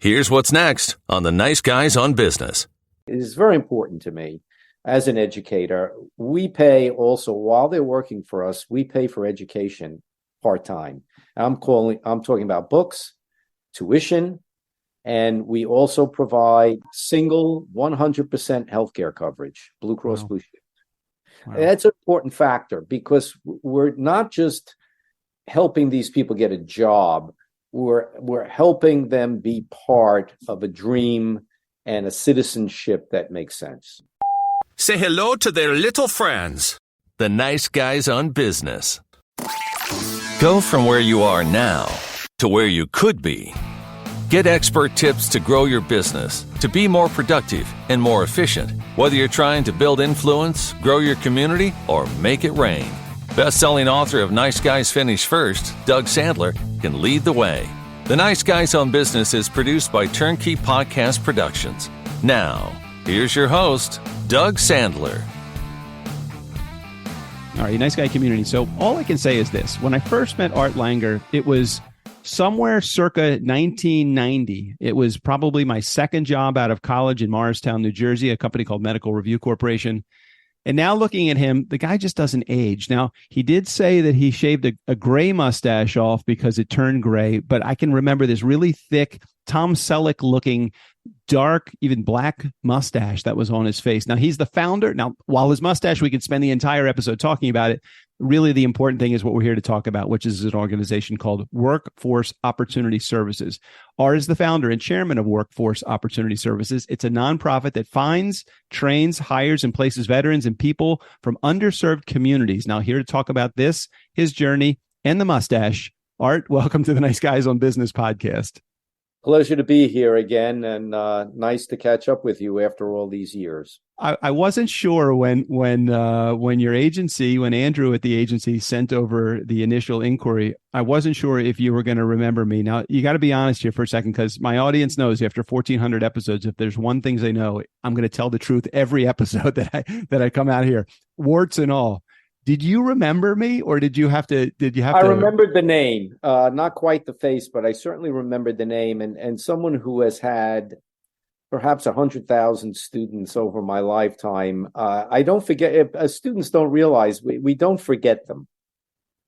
Here's what's next on the Nice Guys on Business. It is very important to me as an educator. We pay also, while they're working for us, we pay for education part-time. I'm talking about books, tuition, and we also provide single 100% healthcare coverage, Blue Cross Blue Shield. Wow. That's an important factor because we're not just helping these people get a job, we're helping them be part of a dream and a citizenship that makes sense. Say hello to their little friends, the Nice Guys on Business. Go from where you are now to where you could be. Get expert tips to grow your business, to be more productive and more efficient, whether you're trying to build influence, grow your community, or make it rain. Best-selling author of Nice Guys Finish First, Doug Sandler, can lead the way. The Nice Guys on Business is produced by TurnKey Podcast Productions. Now, here's your host, Doug Sandler. All right, Nice Guy community. So all I can say is this. When I first met Art Langer, it was somewhere circa 1990. It was probably my second job out of college in Morristown, New Jersey, a company called Medical Review Corporation. And now looking at him, the guy just doesn't age. Now, he did say that he shaved a gray mustache off because it turned gray, but I can remember this really thick Tom Selleck looking dark, even black mustache that was on his face. Now, he's the founder. Now, while his mustache, we could spend the entire episode talking about it. Really, the important thing is what we're here to talk about, which is an organization called Workforce Opportunity Services. Art is the founder and chairman of Workforce Opportunity Services. It's a nonprofit that finds, trains, hires, and places veterans and people from underserved communities. Now, here to talk about this, his journey, and the mustache. Art, welcome to the Nice Guys on Business podcast. Pleasure to be here again, and nice to catch up with you after all these years. I wasn't sure when your agency, when Andrew at the agency sent over the initial inquiry, I wasn't sure if you were going to remember me. Now, you got to be honest here for a second, because my audience knows after 1,400 episodes, if there's one thing they know, I'm going to tell the truth every episode that I come out here, warts and all. Did you remember me, or did you have to? I remembered the name, not quite the face, but I certainly remembered the name. And someone who has had perhaps 100,000 students over my lifetime. I don't forget. Students don't realize we don't forget them.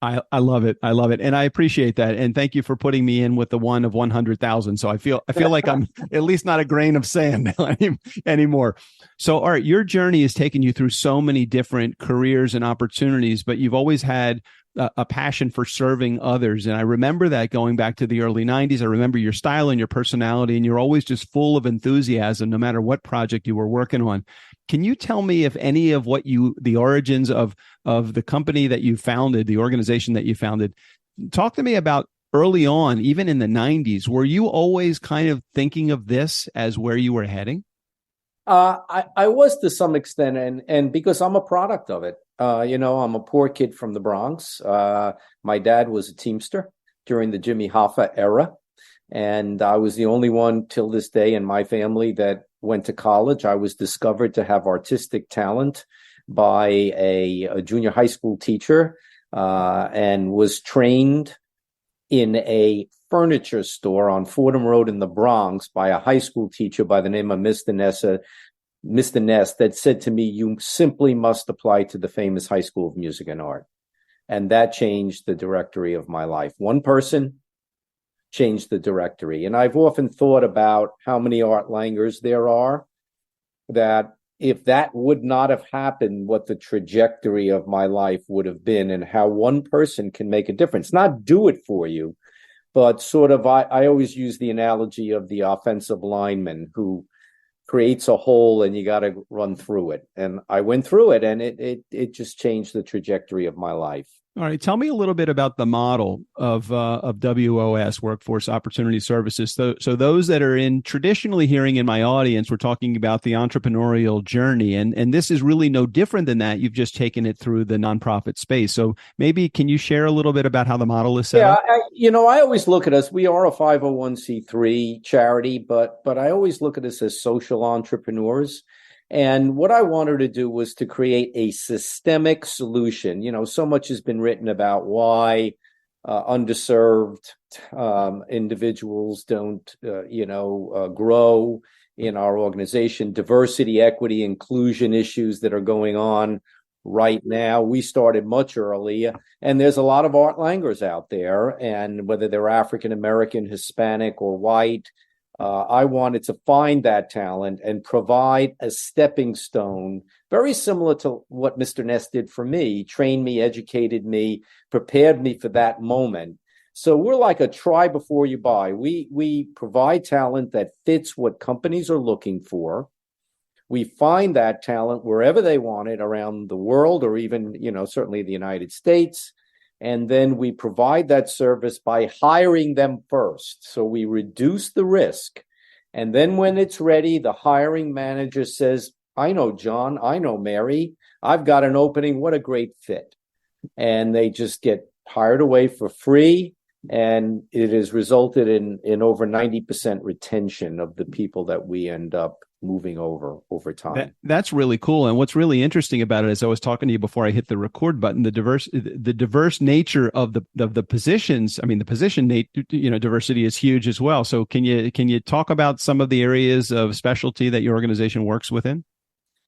I love it. I love it. And I appreciate that. And thank you for putting me in with the one of 100,000. So I feel like I'm at least not a grain of sand anymore. So, Art, your journey has taken you through so many different careers and opportunities, but you've always had a passion for serving others. And I remember that going back to the early 90s. I remember your style and your personality, and you're always just full of enthusiasm, no matter what project you were working on. Can you tell me if any of the origins of the company that you founded, the organization that you founded, talk to me about early on, even in the 90s, were you always kind of thinking of this as where you were heading? I was to some extent, and because I'm a product of it. I'm a poor kid from the Bronx. My dad was a Teamster during the Jimmy Hoffa era, and I was the only one till this day in my family that went to college. I was discovered to have artistic talent by a junior high school teacher, and was trained in a furniture store on Fordham Road in the Bronx by a high school teacher by the name of Mr. Ness, that said to me, "You simply must apply to the famous High School of Music and Art." And that changed the directory of my life. One person changed the directory. And I've often thought about how many Art Langers there are, that if that would not have happened, what the trajectory of my life would have been, and how one person can make a difference. Not do it for you, but sort of, I always use the analogy of the offensive lineman who creates a hole and you got to run through it. And I went through it, and it just changed the trajectory of my life. All right. Tell me a little bit about the model of WOS, Workforce Opportunity Services. So those that are traditionally hearing in my audience, we're talking about the entrepreneurial journey. And this is really no different than that. You've just taken it through the nonprofit space. So maybe can you share a little bit about how the model is set up? I always look at us. We are a 501c3 charity, but I always look at us as social entrepreneurs. And what I wanted to do was to create a systemic solution. So much has been written about why underserved individuals don't, grow in our organization, diversity, equity, inclusion issues that are going on right now. We started much earlier, and there's a lot of art langers out there, and whether they're African American, Hispanic, or white, I wanted to find that talent and provide a stepping stone, very similar to what Mr. Ness did for me, trained me, educated me, prepared me for that moment. So we're like a try before you buy. We provide talent that fits what companies are looking for. We find that talent wherever they want it around the world, or even, certainly the United States. And then we provide that service by hiring them first. So we reduce the risk. And then when it's ready, the hiring manager says, I know John, I know Mary, I've got an opening. What a great fit. And they just get hired away for free. And it has resulted in over 90% retention of the people that we end up moving over time. That's really cool. And what's really interesting about it, as I was talking to you before I hit the record button, the diverse nature of the positions. I mean, the position, diversity is huge as well. So can you talk about some of the areas of specialty that your organization works within?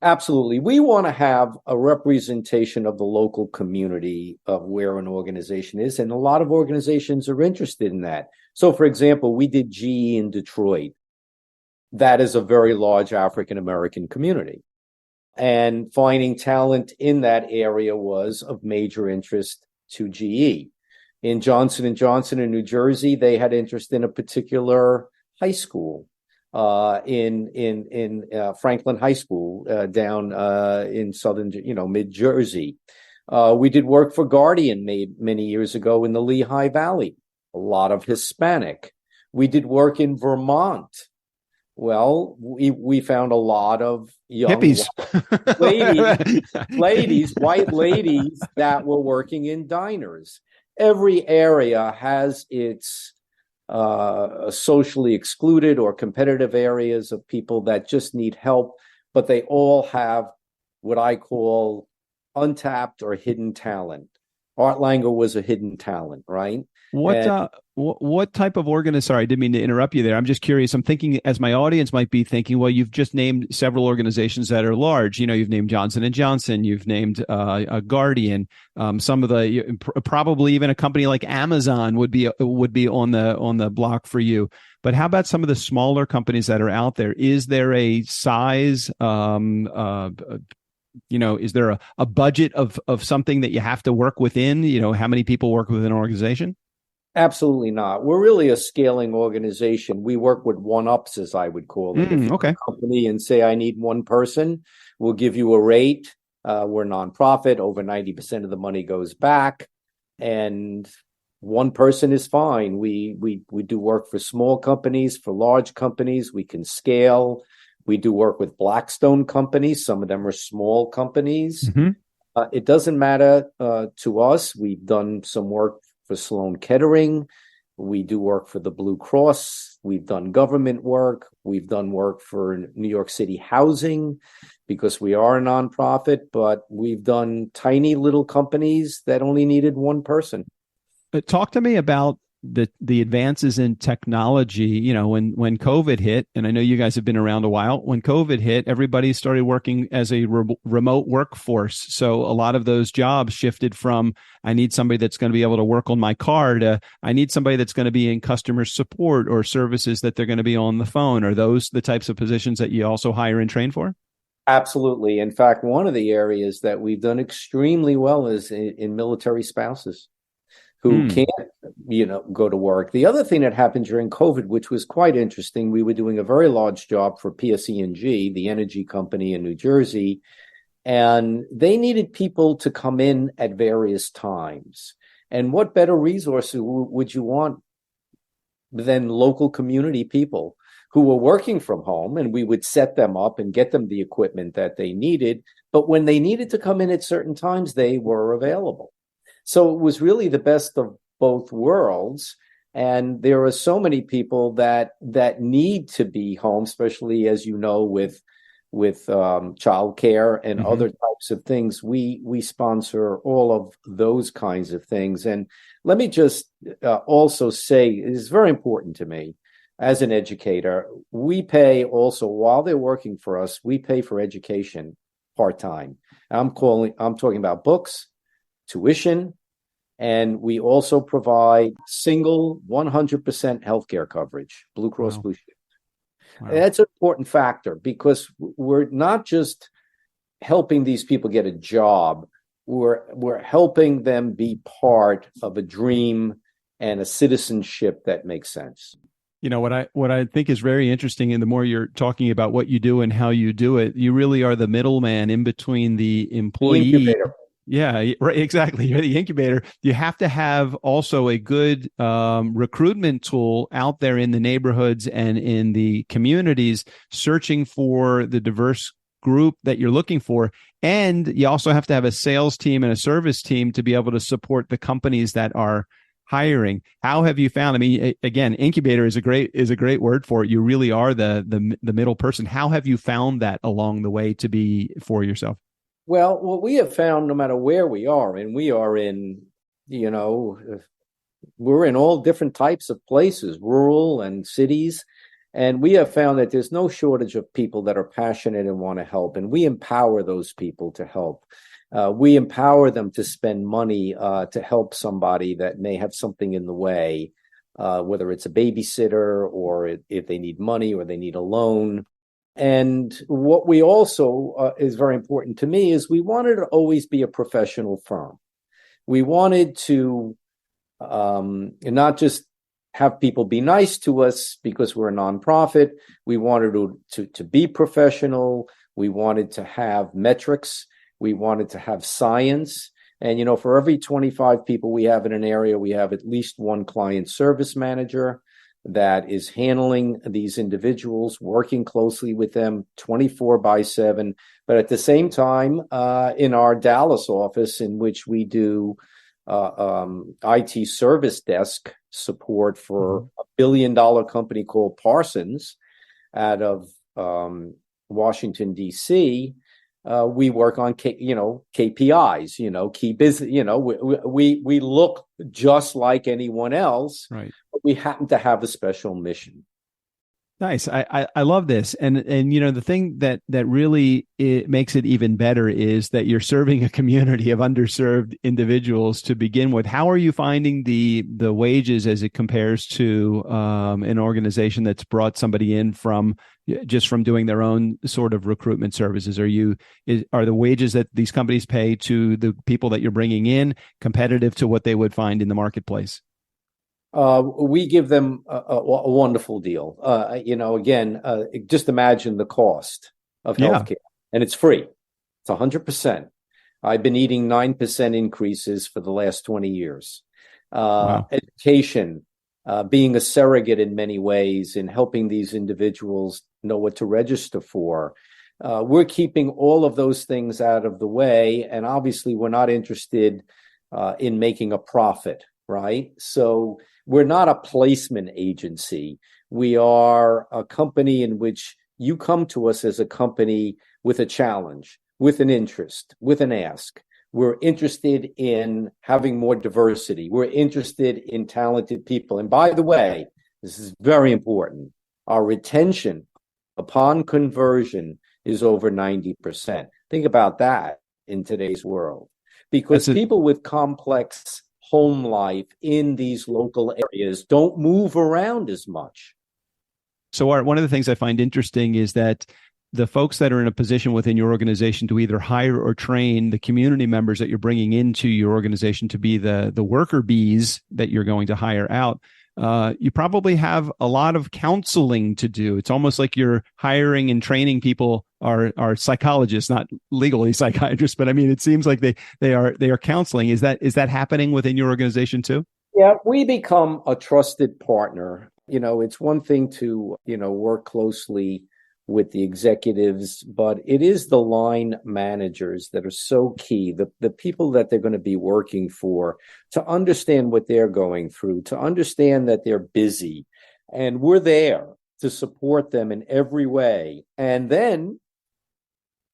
Absolutely. We want to have a representation of the local community of where an organization is. And a lot of organizations are interested in that. So, for example, we did GE in Detroit. That is a very large African-American community. And finding talent in that area was of major interest to GE. In Johnson & Johnson in New Jersey, they had interest in a particular high school. In Franklin High School down in southern, mid Jersey. We did work for Guardian many years ago in the Lehigh Valley. A lot of Hispanic. We did work in Vermont. Well, we found a lot of young hippies, white ladies that were working in diners. Every area has its socially excluded or competitive areas of people that just need help, but they all have what I call untapped or hidden talent. Art Langer was a hidden talent, right? What type of sorry, I didn't mean to interrupt you there. I'm just curious. I'm thinking, as my audience might be thinking, well, you've just named several organizations that are large. You've named Johnson & Johnson, you've named a Guardian. Some of the probably even a company like Amazon would be on the block for you. But how about some of the smaller companies that are out there? Is there a size? Is there a budget of something that you have to work within? How many people work within an organization? Absolutely not. We're really a scaling organization. We work with one-ups, as I would call it. If you're a company and say, I need one person, we'll give you a rate. We're nonprofit. Over 90% of the money goes back. And one person is fine. We do work for small companies, for large companies. We can scale. We do work with Blackstone companies. Some of them are small companies. Mm-hmm. It doesn't matter to us. We've done some work for Sloan Kettering. We do work for the Blue Cross. We've done government work. We've done work for New York City Housing because we are a nonprofit, but we've done tiny little companies that only needed one person. Talk to me about the advances in technology. When COVID hit, and I know you guys have been around a while, when COVID hit, everybody started working as a remote workforce. So a lot of those jobs shifted from, I need somebody that's going to be able to work on my car, to I need somebody that's going to be in customer support or services that they're going to be on the phone. Are those the types of positions that you also hire and train for? Absolutely. In fact, one of the areas that we've done extremely well is in military spouses who can't, go to work. The other thing that happened during COVID, which was quite interesting, we were doing a very large job for PSE&G, the energy company in New Jersey, and they needed people to come in at various times. And what better resources would you want than local community people who were working from home, and we would set them up and get them the equipment that they needed. But when they needed to come in at certain times, they were available. So it was really the best of both worlds. And there are so many people that need to be home, especially, as you know, with childcare and other types of things. We sponsor all of those kinds of things. And let me just also say, it is very important to me as an educator. We pay also, while they're working for us, we pay for education part-time. I'm talking about books, tuition, and we also provide single 100% healthcare coverage, Blue Cross Blue Shield. Wow. That's an important factor because we're not just helping these people get a job, we're helping them be part of a dream and a citizenship that makes sense. You know, what I think is very interesting, and the more you're talking about what you do and how you do it, you really are the middleman in between the employee. The incubator. Yeah, right. Exactly. You're the incubator. You have to have also a good recruitment tool out there in the neighborhoods and in the communities, searching for the diverse group that you're looking for. And you also have to have a sales team and a service team to be able to support the companies that are hiring. How have you found? I mean, again, incubator is a great word for it. You really are the middle person. How have you found that along the way to be for yourself? Well, what we have found, no matter where we are, and we are in, we're in all different types of places, rural and cities, and we have found that there's no shortage of people that are passionate and want to help, and we empower those people to help. We empower them to spend money to help somebody that may have something in the way, whether it's a babysitter or if they need money or they need a loan. And what we also is very important to me is we wanted to always be a professional firm. We wanted to not just have people be nice to us because we're a nonprofit. We wanted to be professional. We wanted to have metrics. We wanted to have science. And, for every 25 people we have in an area, we have at least one client service manager that is handling these individuals, working closely with them 24/7. But at the same time, in our Dallas office, in which we do IT service desk support for a $1 billion company called Parsons out of Washington, D.C., we work on KPIs, key business. We look just like anyone else, right? But we happen to have a special mission. Nice. I love this. And the thing that really makes it even better is that you're serving a community of underserved individuals to begin with. How are you finding the wages as it compares to an organization that's brought somebody in from doing their own sort of recruitment services? Are the wages that these companies pay to the people that you're bringing in competitive to what they would find in the marketplace? We give them a wonderful deal. Just imagine the cost of healthcare, and it's free. It's 100%. I've been eating 9% increases for the last 20 years. Wow. Education, being a surrogate in many ways in helping these individuals know what to register for. We're keeping all of those things out of the way, and obviously we're not interested in making a profit, right? So we're not a placement agency. We are a company in which you come to us as a company with a challenge, with an interest, with an ask. We're interested in having more diversity. We're interested in talented people. And by the way, this is very important. Our retention upon conversion is over 90%. Think about that in today's world, because people with complex home life in these local areas don't move around as much. So Art, one of the things I find interesting is that the folks that are in a position within your organization to either hire or train the community members that you're bringing into your organization to be the worker bees that you're going to hire out, you probably have a lot of counseling to do. It's almost like you're hiring and training people are psychologists, not legally psychiatrists, but I mean, it seems like they are counseling. Is that happening within your organization too? Yeah, we become a trusted partner. It's one thing to, work closely with the executives, but it is the line managers that are so key, the people that they're going to be working for, to understand what they're going through, to understand that they're busy, and we're there to support them in every way. And then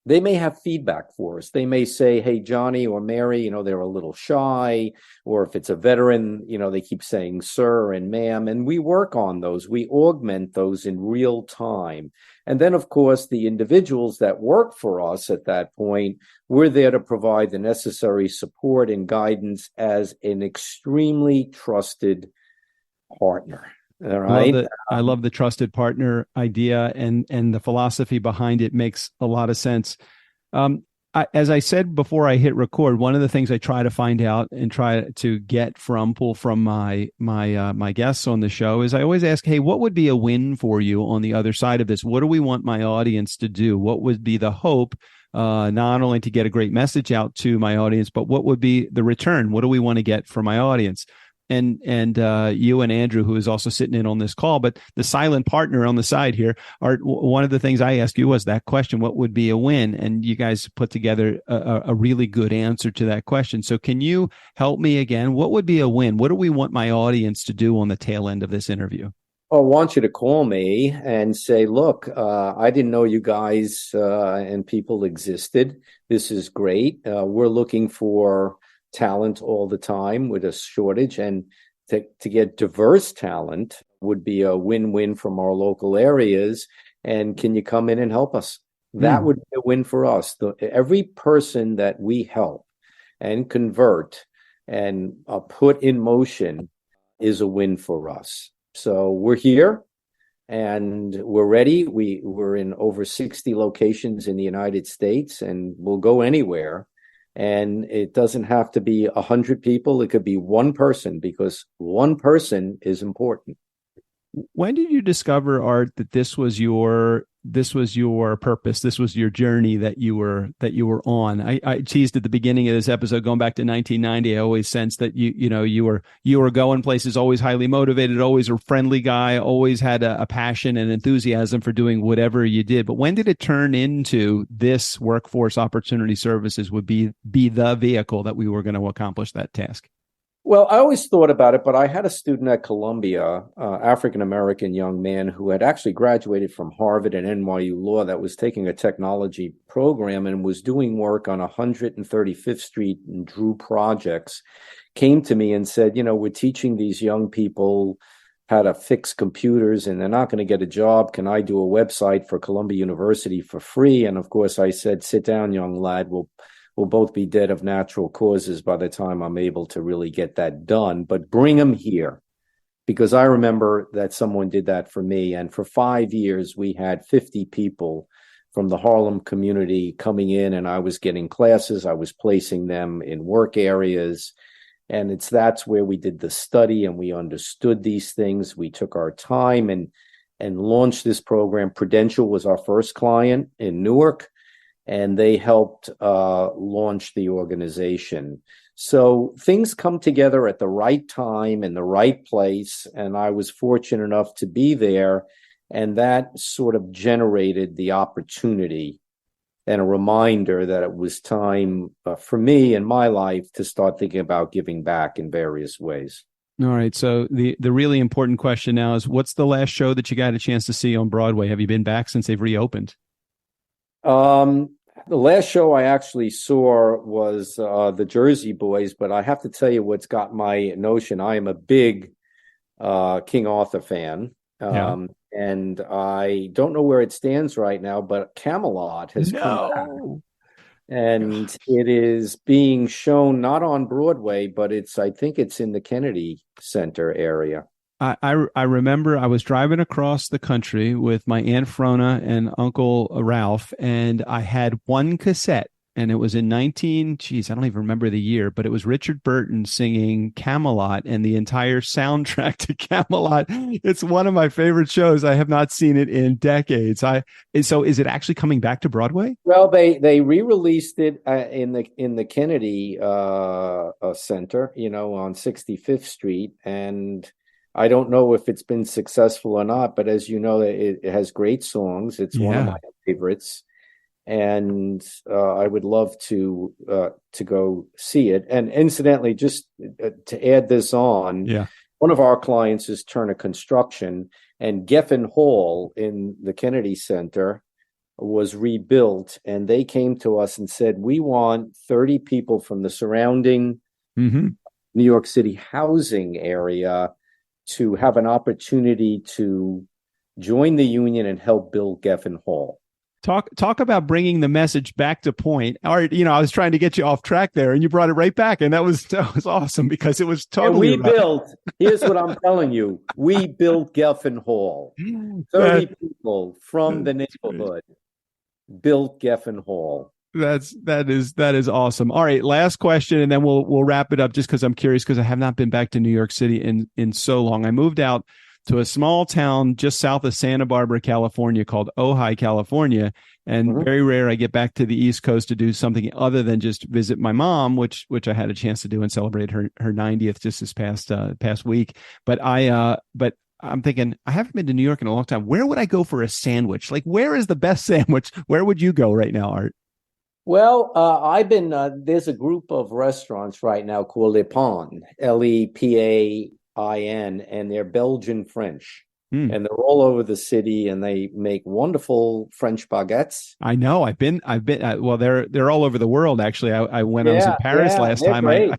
they may have feedback for us. They may say, hey, Johnny or Mary, they're a little shy, or if it's a veteran, they keep saying sir and ma'am, and we work on those. We augment those in real time. And then, of course, the individuals that work for us at that point, we're there to provide the necessary support and guidance as an extremely trusted partner. All right. I love the trusted partner idea, and the philosophy behind it makes a lot of sense. As I said before I hit record, one of the things I try to find out and try to pull from my guests on the show is I always ask, hey, what would be a win for you on the other side of this? What do we want my audience to do? What would be the hope, not only to get a great message out to my audience, but what would be the return? What do we want to get from my audience? And you and Andrew, who is also sitting in on this call, but the silent partner on the side here, one of the things I asked you was that question, what would be a win? And you guys put together a really good answer to that question. So can you help me again? What would be a win? What do we want my audience to do on the tail end of this interview? I want you to call me and say, look, I didn't know you guys and people existed. This is great. We're looking for talent all the time with a shortage, and to get diverse talent would be a win-win from our local areas. And can you come in and help us? That would be a win for us. Every person that we help and convert and put in motion is a win for us. So we're here and we're ready. We're in over 60 locations in the United States, and we'll go anywhere. And it doesn't have to be 100 people. It could be one person, because one person is important. When did you discover, Art, that this was your purpose? This was your journey that you were on. I teased at the beginning of this episode, going back to 1990. I always sensed that you were going places, always highly motivated, always a friendly guy, always had a passion and enthusiasm for doing whatever you did. But when did it turn into this Workforce Opportunity Services would be the vehicle that we were going to accomplish that task? Well, I always thought about it, but I had a student at Columbia, African-American young man who had actually graduated from Harvard and NYU Law, that was taking a technology program and was doing work on 135th Street and Drew projects, came to me and said, we're teaching these young people how to fix computers and they're not going to get a job. Can I do a website for Columbia University for free? And of course, I said, sit down, young lad. We'll both be dead of natural causes by the time I'm able to really get that done. But bring them here, because I remember that someone did that for me. And for 5 years, we had 50 people from the Harlem community coming in, and I was getting classes. I was placing them in work areas. And that's where we did the study and we understood these things. We took our time and launched this program. Prudential was our first client in Newark, and they helped launch the organization. So things come together at the right time in the right place, and I was fortunate enough to be there, and that sort of generated the opportunity and a reminder that it was time for me in my life to start thinking about giving back in various ways. All right. So the really important question now is, what's the last show that you got a chance to see on Broadway? Have you been back since they've reopened? The last show I actually saw was the Jersey Boys, but I have to tell you what's got my notion. I am a big King Arthur fan. And I don't know where it stands right now, but Camelot has come back. And it is being shown not on Broadway, but I think it's in the Kennedy Center area. I remember I was driving across the country with my Aunt Frona and Uncle Ralph, and I had one cassette, and it was in I don't even remember the year, but it was Richard Burton singing Camelot and the entire soundtrack to Camelot. It's one of my favorite shows. I have not seen it in decades. So is it actually coming back to Broadway? Well, they re-released it in the Kennedy Center, on 65th Street, and I don't know if it's been successful or not, but as you know, it has great songs. It's one of my favorites. And I would love to go see it. And incidentally, just to add this on, one of our clients is Turner Construction, and Geffen Hall in the Kennedy Center was rebuilt, and they came to us and said, we want 30 people from the surrounding New York City housing area to have an opportunity to join the union and help build Geffen Hall. Talk about bringing the message back to point. Art, I was trying to get you off track there, and you brought it right back, and that was awesome because it was totally. And we built. Here's what I'm telling you: we built Geffen Hall. 30 people from the neighborhood built Geffen Hall. That is awesome. All right, last question, and then we'll wrap it up. Just because I'm curious, because I have not been back to New York City in so long. I moved out to a small town just south of Santa Barbara, California, called Ojai, California. And very rare I get back to the East Coast to do something other than just visit my mom, which I had a chance to do and celebrate her 90th just this past week. But I'm thinking, I haven't been to New York in a long time. Where would I go for a sandwich? Like, where is the best sandwich? Where would you go right now, Art? Well, I've been, there's a group of restaurants right now called Lepan, Lepain, and they're Belgian French. And they're all over the city, and they make wonderful French baguettes. I know. I've been. Well, they're all over the world. Actually, I went. I was in Paris last time.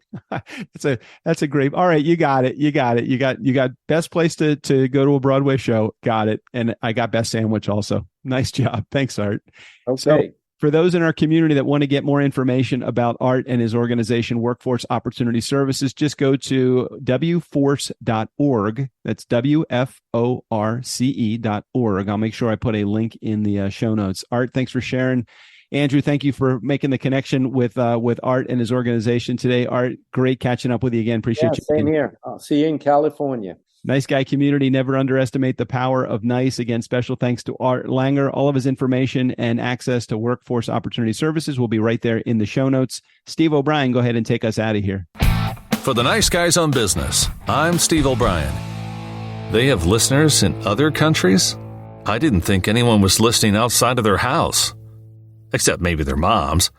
That's a great. All right, you got it. You got best place to go to a Broadway show. Got it. And I got best sandwich also. Nice job. Thanks, Art. Okay. So, for those in our community that want to get more information about Art and his organization, Workforce Opportunity Services, just go to wforce.org. That's WFORCE.org. I'll make sure I put a link in the show notes. Art, thanks for sharing. Andrew, thank you for making the connection with Art and his organization today. Art, great catching up with you again. Appreciate you. Same here. I'll see you in California. Nice Guy community, never underestimate the power of nice. Again, special thanks to Art Langer. All of his information and access to Workforce Opportunity Services will be right there in the show notes. Steve O'Brien, go ahead and take us out of here. For the Nice Guys on Business, I'm Steve O'Brien. They have listeners in other countries? I didn't think anyone was listening outside of their house. Except maybe their moms.